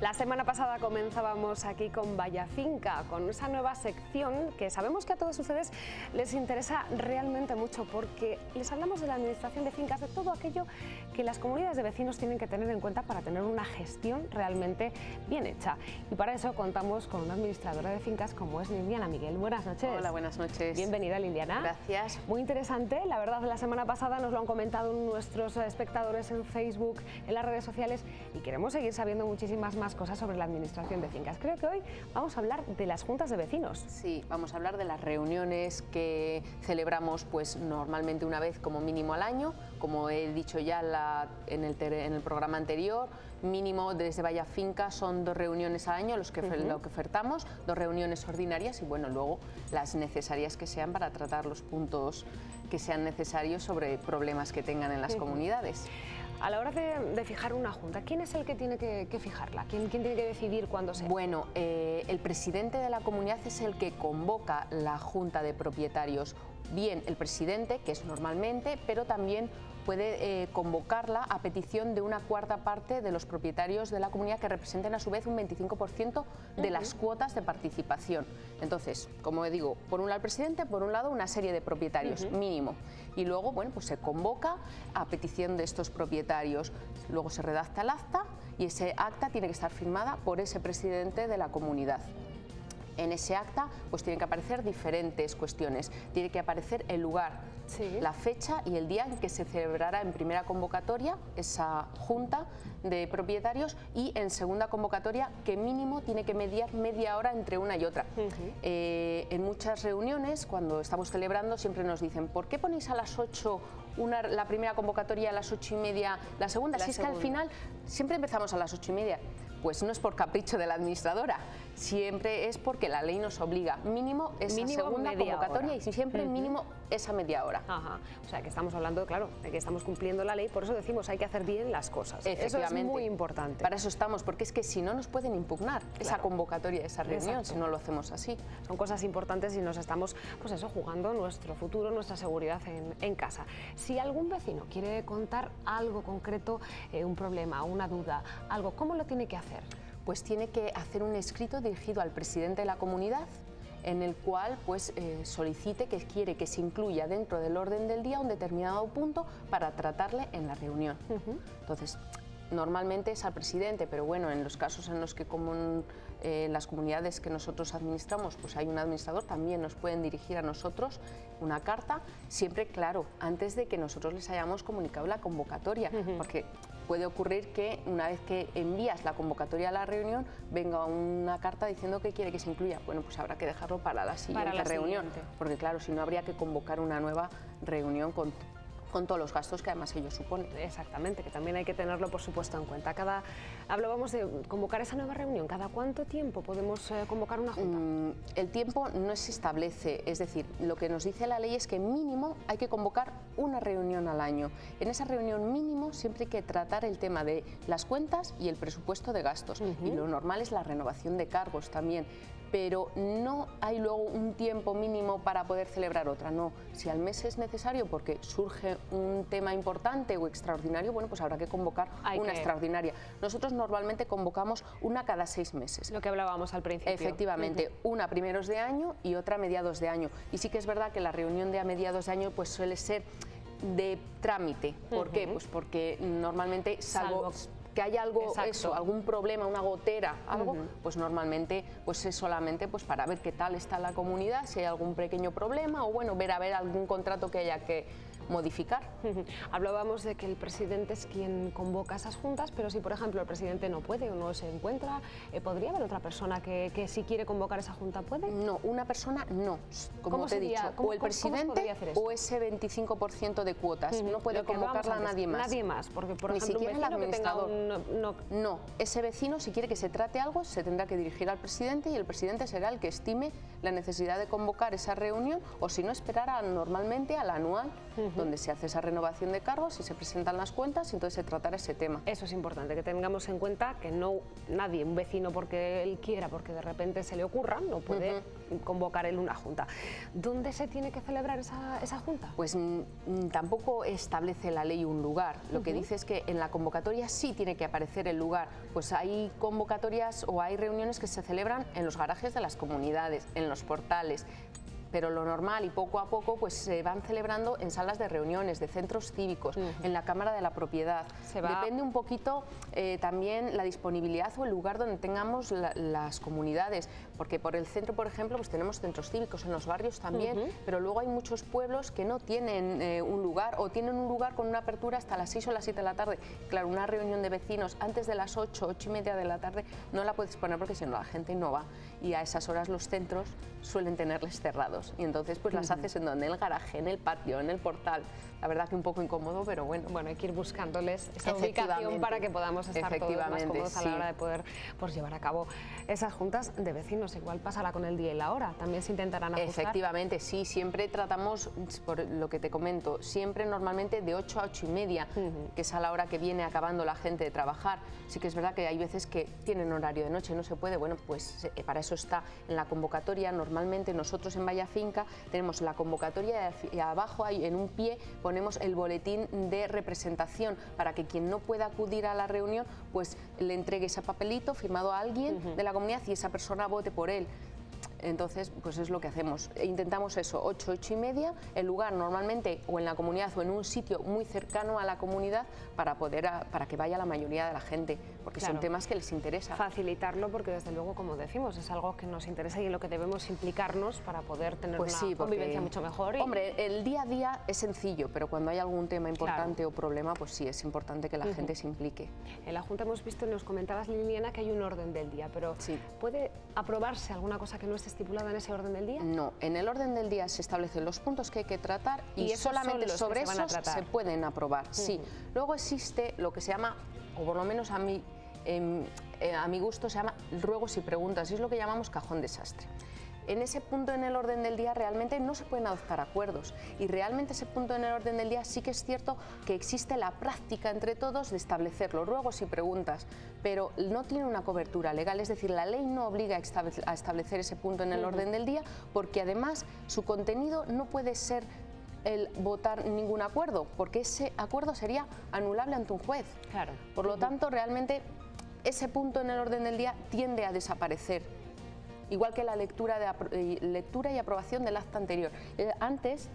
La semana pasada comenzábamos aquí con Vaya Finca, con esa nueva sección que sabemos que a todos ustedes les interesa realmente mucho, porque les hablamos de la administración de fincas, de todo aquello que las comunidades de vecinos tienen que tener en cuenta para tener una gestión realmente bien hecha. Y para eso contamos con una administradora de fincas como es Liliana Miguel. Buenas noches. Hola, buenas noches. Bienvenida, Liliana. Gracias. Muy interesante, la verdad, la semana pasada nos lo han comentado nuestros espectadores en Facebook, en las redes sociales, y queremos seguir sabiendo muchísimas más cosas sobre la administración de fincas. Creo que hoy vamos a hablar de las juntas de vecinos. Sí, vamos a hablar de las reuniones que celebramos pues normalmente una vez como mínimo al año. Como he dicho ya en el programa anterior, mínimo desde Vaya Finca son 2 reuniones al año lo que ofertamos, 2 reuniones ordinarias y bueno, luego las necesarias que sean para tratar los puntos que sean necesarios sobre problemas que tengan en las comunidades. A la hora de fijar una junta, ¿quién es el que tiene que fijarla? ¿Quién tiene que decidir cuándo se...? Bueno, el presidente de la comunidad es el que convoca la junta de propietarios. Bien el presidente, que es normalmente, pero también puede convocarla a petición de una 1/4 parte de los propietarios de la comunidad que representen a su vez un 25% de las cuotas de participación. Entonces, como digo, por un lado el presidente, por un lado una serie de propietarios mínimo, y luego bueno, pues se convoca a petición de estos propietarios, luego se redacta el acta y ese acta tiene que estar firmada por ese presidente de la comunidad. En ese acta pues tienen que aparecer diferentes cuestiones, tiene que aparecer el lugar, la fecha y el día en que se celebrará en primera convocatoria esa junta de propietarios y en segunda convocatoria que mínimo tiene que mediar media hora entre una y otra. En muchas reuniones cuando estamos celebrando siempre nos dicen ¿por qué ponéis a las 8 la primera convocatoria, a las 8:30 la segunda? Si es que al final siempre empezamos a las 8:30. Pues no es por capricho de la administradora, siempre es porque la ley nos obliga, mínimo esa segunda convocatoria y siempre mínimo esa media hora. Ajá. O sea que estamos hablando, claro, de que estamos cumpliendo la ley, por eso decimos hay que hacer bien las cosas. Eso es muy importante. Para eso estamos, porque es que si no nos pueden impugnar esa convocatoria, esa reunión, si no lo hacemos así. Son cosas importantes y nos estamos, pues eso, jugando nuestro futuro, nuestra seguridad en casa. Si algún vecino quiere contar algo concreto, un problema, una duda, algo, ¿cómo lo tiene que hacer? Pues tiene que hacer un escrito dirigido al presidente de la comunidad en el cual pues, solicite que quiere que se incluya dentro del orden del día un determinado punto para tratarle en la reunión. Entonces, normalmente es al presidente, pero bueno, en los casos en los que como las comunidades que nosotros administramos, pues hay un administrador, también nos pueden dirigir a nosotros una carta, siempre claro, antes de que nosotros les hayamos comunicado la convocatoria, porque puede ocurrir que una vez que envías la convocatoria a la reunión venga una carta diciendo que quiere que se incluya. Bueno, pues habrá que dejarlo para la siguiente reunión, porque claro, si no habría que convocar una nueva reunión con todos los gastos que además ellos suponen. Exactamente, que también hay que tenerlo por supuesto en cuenta. Hablábamos de convocar esa nueva reunión, ¿cada cuánto tiempo podemos convocar una junta? El tiempo no se establece, es decir, lo que nos dice la ley es que mínimo hay que convocar una reunión al año. En esa reunión mínimo siempre hay que tratar el tema de las cuentas y el presupuesto de gastos, y lo normal es la renovación de cargos también. Pero no hay luego un tiempo mínimo para poder celebrar otra, no. Si al mes es necesario porque surge un tema importante o extraordinario, bueno, pues habrá que convocar una extraordinaria. Nosotros normalmente convocamos una cada 6 meses. Lo que hablábamos al principio. Efectivamente, una a primeros de año y otra a mediados de año. Y sí que es verdad que la reunión de a mediados de año pues suele ser de trámite. ¿Por qué? Pues porque normalmente, salvo que haya algo, algún problema, una gotera, algo, pues normalmente pues es solamente pues para ver qué tal está la comunidad, si hay algún pequeño problema o bueno, ver algún contrato que haya que modificar. Hablábamos de que el presidente es quien convoca esas juntas, pero si por ejemplo el presidente no puede o no se encuentra, ¿podría haber otra persona que si quiere convocar esa junta puede? No, una persona no, como te he dicho, o el presidente o ese 25% de cuotas, no puede convocarla a nadie más. Nadie más, porque por ni ejemplo siquiera el administrador. No, ese vecino si quiere que se trate algo se tendrá que dirigir al presidente y el presidente será el que estime la necesidad de convocar esa reunión o si no esperar normalmente al anual donde se hace esa renovación de cargos y se presentan las cuentas y entonces se tratará ese tema. Eso es importante, que tengamos en cuenta que no nadie, un vecino porque él quiera, porque de repente se le ocurra, no puede convocar él una junta. ¿Dónde se tiene que celebrar esa junta? Pues tampoco establece la ley un lugar. Lo que dice es que en la convocatoria sí tiene que aparecer el lugar. Pues hay convocatorias o hay reuniones que se celebran en los garajes de las comunidades, en los portales, pero lo normal y poco a poco pues se van celebrando en salas de reuniones, de centros cívicos, en la Cámara de la Propiedad. Depende un poquito también la disponibilidad o el lugar donde tengamos las comunidades, porque por el centro, por ejemplo, pues tenemos centros cívicos, en los barrios también, pero luego hay muchos pueblos que no tienen un lugar o tienen un lugar con una apertura hasta las 6 o las 7 de la tarde. Claro, una reunión de vecinos antes de las 8, 8 y media de la tarde no la puedes poner porque si no la gente no va, y a esas horas los centros suelen tenerles cerrados. Y entonces pues las haces en donde, en el garaje, en el patio, en el portal. La verdad que un poco incómodo, pero bueno. Bueno, hay que ir buscándoles esa ubicación para que podamos estar todos más cómodos a la hora de poder pues, llevar a cabo esas juntas de vecinos. Igual pasará con el día y la hora, también se intentarán ajustar. Efectivamente, sí, siempre tratamos, por lo que te comento, siempre normalmente de 8 a 8 y media, que es a la hora que viene acabando la gente de trabajar. Sí que es verdad que hay veces que tienen horario de noche, no se puede, bueno, pues para eso está en la convocatoria. Normalmente nosotros en Vallafinca tenemos la convocatoria y abajo hay en un pie ponemos el boletín de representación para que quien no pueda acudir a la reunión pues le entregue ese papelito firmado a alguien de la comunidad y esa persona vote por él. Entonces, pues es lo que hacemos. Intentamos eso, 8, 8 y media, el lugar normalmente o en la comunidad o en un sitio muy cercano a la comunidad para que vaya la mayoría de la gente, porque son temas que les interesa. Facilitarlo porque desde luego, como decimos, es algo que nos interesa y en lo que debemos implicarnos para poder tener una convivencia mucho mejor. Hombre, el día a día es sencillo, pero cuando hay algún tema importante o problema, pues sí, es importante que la gente se implique. En la Junta hemos visto, nos comentabas, Liliana, que hay un orden del día, pero ¿puede aprobarse alguna cosa que no esté estipulada en ese orden del día? No, en el orden del día se establecen los puntos que hay que tratar y solamente sobre esos se pueden aprobar. Sí. Luego existe lo que se llama, o por lo menos a mi gusto se llama ruegos y preguntas, y es lo que llamamos cajón desastre. En ese punto en el orden del día realmente no se pueden adoptar acuerdos y realmente ese punto en el orden del día sí que es cierto que existe la práctica entre todos de establecer los ruegos y preguntas, pero no tiene una cobertura legal, es decir, la ley no obliga a establecer ese punto en el orden del día porque además su contenido no puede ser el votar ningún acuerdo, porque ese acuerdo sería anulable ante un juez. Claro. Por lo tanto, realmente ese punto en el orden del día tiende a desaparecer. Igual que la lectura y aprobación del acta anterior. Antes,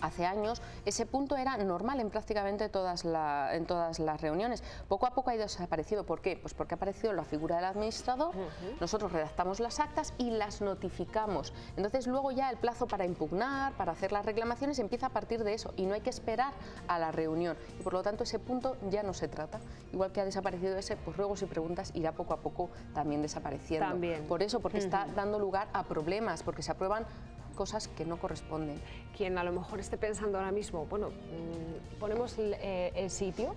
hace años, ese punto era normal en prácticamente todas las reuniones. Poco a poco ha ido desapareciendo. ¿Por qué? Pues porque ha aparecido la figura del administrador, nosotros redactamos las actas y las notificamos. Entonces luego ya el plazo para impugnar, para hacer las reclamaciones empieza a partir de eso y no hay que esperar a la reunión. Y por lo tanto ese punto ya no se trata. Igual que ha desaparecido ese, pues ruegos y preguntas irá poco a poco también desapareciendo. Por eso, porque está dando lugar a problemas, porque se aprueban cosas que no corresponden. Quien a lo mejor esté pensando ahora mismo, bueno, ponemos el sitio,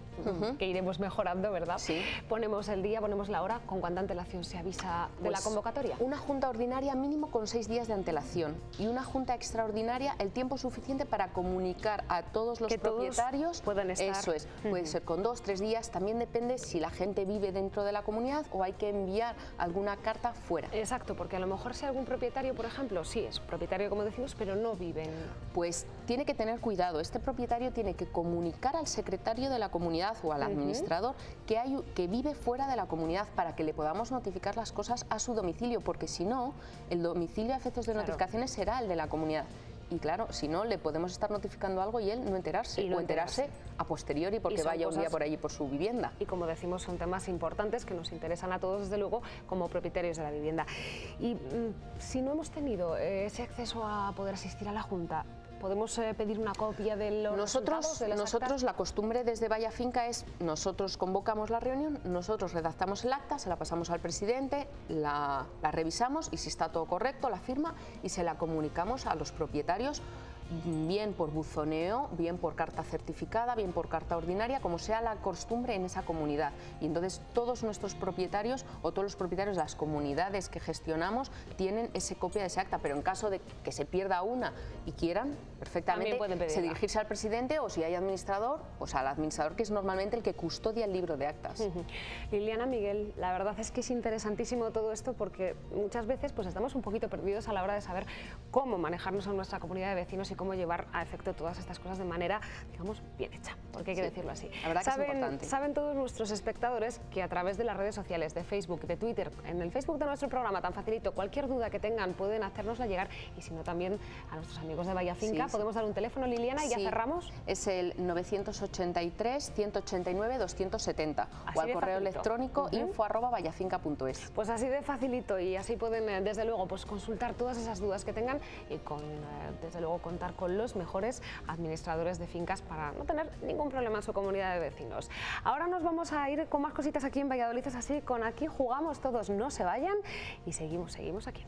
que iremos mejorando, ¿verdad? Sí. Ponemos el día, ponemos la hora, ¿con cuánta antelación se avisa de la convocatoria? Una junta ordinaria mínimo con 6 días de antelación y una junta extraordinaria el tiempo suficiente para comunicar a todos los propietarios. Pueden estar. Eso es, puede ser con 2, 3 días, también depende si la gente vive dentro de la comunidad o hay que enviar alguna carta fuera. Exacto, porque a lo mejor si algún propietario, por ejemplo, sí es propietario como decimos, pero no viven. Pues tiene que tener cuidado, este propietario tiene que comunicar al secretario de la comunidad o al administrador que vive fuera de la comunidad para que le podamos notificar las cosas a su domicilio, porque si no, el domicilio a efectos de notificaciones será el de la comunidad. Y claro, si no, le podemos estar notificando algo y él no enterarse, o enterarse a posteriori porque vaya un día por allí por su vivienda. Y como decimos, son temas importantes que nos interesan a todos, desde luego, como propietarios de la vivienda. Y si no hemos tenido ese acceso a poder asistir a la Junta, ¿podemos pedir una copia de los resultados de las actas? La costumbre desde Vallafinca es, nosotros convocamos la reunión, nosotros redactamos el acta, se la pasamos al presidente, la revisamos y si está todo correcto, la firma y se la comunicamos a los propietarios bien por buzoneo, bien por carta certificada, bien por carta ordinaria, como sea la costumbre en esa comunidad. Y entonces todos nuestros propietarios o todos los propietarios de las comunidades que gestionamos tienen esa copia de ese acta, pero en caso de que se pierda una y quieran, perfectamente se dirigirse al presidente, o si hay administrador, pues al administrador, que es normalmente el que custodia el libro de actas. Liliana, Miguel, la verdad es que es interesantísimo todo esto, porque muchas veces pues estamos un poquito perdidos a la hora de saber cómo manejarnos en nuestra comunidad de vecinos y cómo llevar a efecto todas estas cosas de manera, digamos, bien hecha, porque hay que decirlo así. La verdad que es importante. Saben todos nuestros espectadores que a través de las redes sociales, de Facebook, de Twitter, en el Facebook de nuestro programa, tan facilito, cualquier duda que tengan pueden hacérnosla llegar, y si no también a nuestros amigos de Vaya Finca. Podemos dar un teléfono, Liliana, y ya cerramos. Es el 983-189-270 o al correo electrónico info@vallafinca.es. Pues así de facilito, y así pueden desde luego pues consultar todas esas dudas que tengan y desde luego contar con los mejores administradores de fincas para no tener ningún problema en su comunidad de vecinos. Ahora nos vamos a ir con más cositas aquí en Valladolid, es así, con Aquí Jugamos Todos. No se vayan y seguimos aquí.